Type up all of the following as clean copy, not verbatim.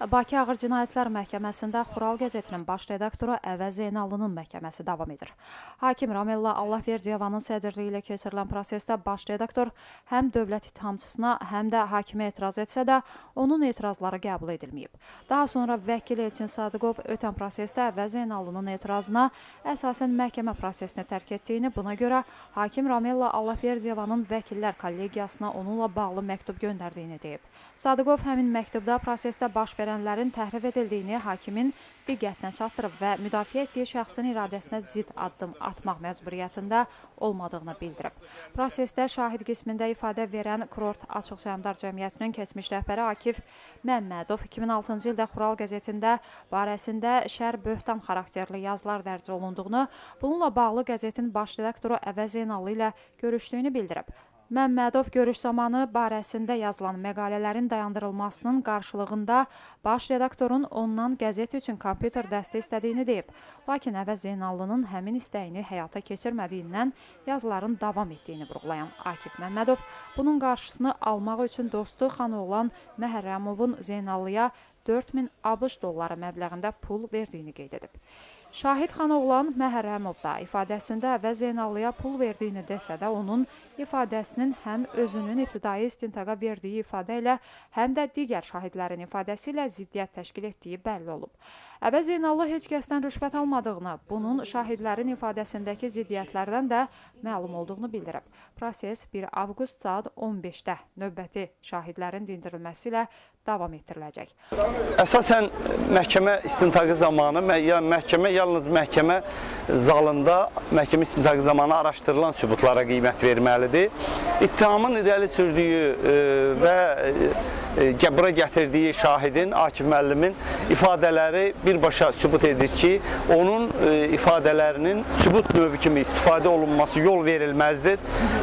Bakı Ağır Cinayətlər Məhkəməsində Xural qəzetinin baş redaktoru Əvəz Zeynallının məhkəməsi davam edir. Hakim Ramella Allahverdiyevanın sədrliyi ilə keçirilən prosesdə baş redaktor həm dövlət ittihamçısına, həm də hakimə etiraz etsə də onun etirazları qəbul edilməyib. Daha sonra vəkil Elçin Sadıqov ötən prosesdə Əvəz Zeynallının etirazına əsasən məhkəmə prosesini tərk etdiyini, buna görə hakim Ramella Allahverdiyevanın vəkillər kollegiyasına onunla bağlı məktub göndərdiyini deyib. Sadıqov həmin məktubda prosesdə baş verənlərin təhrif edildiyini hakimin diqqətinə çatdırıb və müdafiə etdiyi şəxsin iradəsinə zidd addım atmaq məcburiyyətində olmadığını bildirib. Prosesdə şahid qismində ifadə verən Kurort Açıq Səhmdar Cəmiyyətinin keçmiş rəhbəri Akif Məmmədov 2006-cı ildə Xural qəzetində barəsində şər böhtan xarakterli yazılar dərc olunduğunu, bununla bağlı qəzetin baş redaktoru Əvəz Zeynallı ilə görüşdüyünü bildirib. Məmmədov görüş zamanı barəsində yazılan məqalələrin dayandırılmasının qarşılığında baş redaktorun ondan qəzet üçün kompüter dəstək istədiyini deyib. Lakin Əvəz Zeynallının həmin istəyini həyata keçirmədiyindən yazıların davam etdiyini vurğulayan Akif Məmmədov bunun qarşısını almaq üçün dostu Xanoğlan Məhərrəmovun Zeynallıya 4000 ABŞ dolları məbləğində pul verdiyini qeyd edib. Şahid Xanoğlan Məhərrəmov da ifadəsində Əvəz Zeynallıya pul verdiyini desə də onun ifadəsinin həm özünün ibtidai istintaqa verdiyi ifadə ilə, həm də digər şahidlərin ifadəsi ilə ziddiyyət təşkil etdiyi bəlli olub. Əvəz Zeynallı heç kəsdən rüşvət almadığını, bunun şahidlərin ifadəsindəki ziddiyyətlərdən də məlum olduğunu bildirib. Proses 1 avqust saat 15-də növbəti şahidlərin dindirilməsi ilə davam etdiriləcək. Əsasən məhkəmə istintaqı zamanı, məhkəmə yalnız məhkəmə zalında məhkəmə istintaqı zamanı araşdırılan sübutlara qiymət verməlidir. İttihamın irəli sürdüyü və bura gətirdiyi şahidin, Akif müəllimin ifadələri birbaşa sübut edir ki, onun ifadələrinin sübut növü kimi istifadə olunması yol verilməzdir.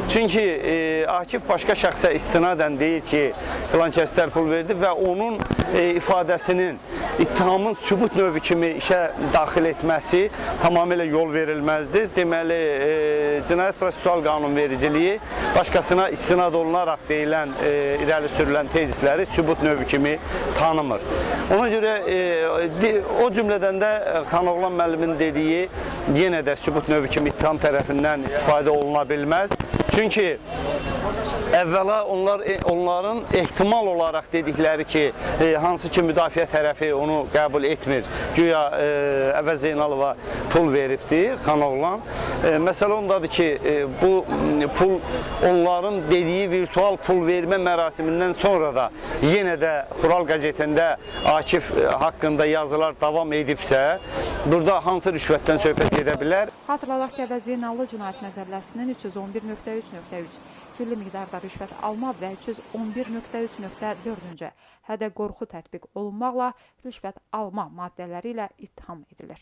Çünki Akif başqa şəxsə istinadən deyir ki, filan kəslər pul verdi və onun ifadəsinin ittihamın sübut növü kimi işə daxil etməsi tamamilə yol verilməzdir. Deməli, cinayət prosessual qanunvericiliyi başqasına istinad olunaraq deyilən, irəli sürülən tezisləri sübut növü kimi tanımır. Ona görə o cümlədən də Xanoğlan müəllimin dediyi yenə də sübut növü kimi ittiham tərəfindən istifadə oluna bilməz. Çünki əvvəla onların ehtimal olaraq dedikləri ki, hansı ki müdafiə tərəfi onu qəbul etmir, güya Əvəz Zeynalova pul veribdir, Xanoğlan. Məsələ ondadır ki, bu pul onların dediyi virtual pul vermə mərasimindən sonra da yenə də Xural qəzetində Akif haqqında yazılar davam edibsə, burada hansı rüşvətdən söhbət edə bilər? Xatırladaq ki, Əvəz Zeynallı Cinayət Məcəlləsinin 311.3.3 külli miqdarda rüşvət alma və 311.3.4-cü hədə qorxu tətbiq olunmaqla rüşvət alma maddələri ilə ittiham edilir.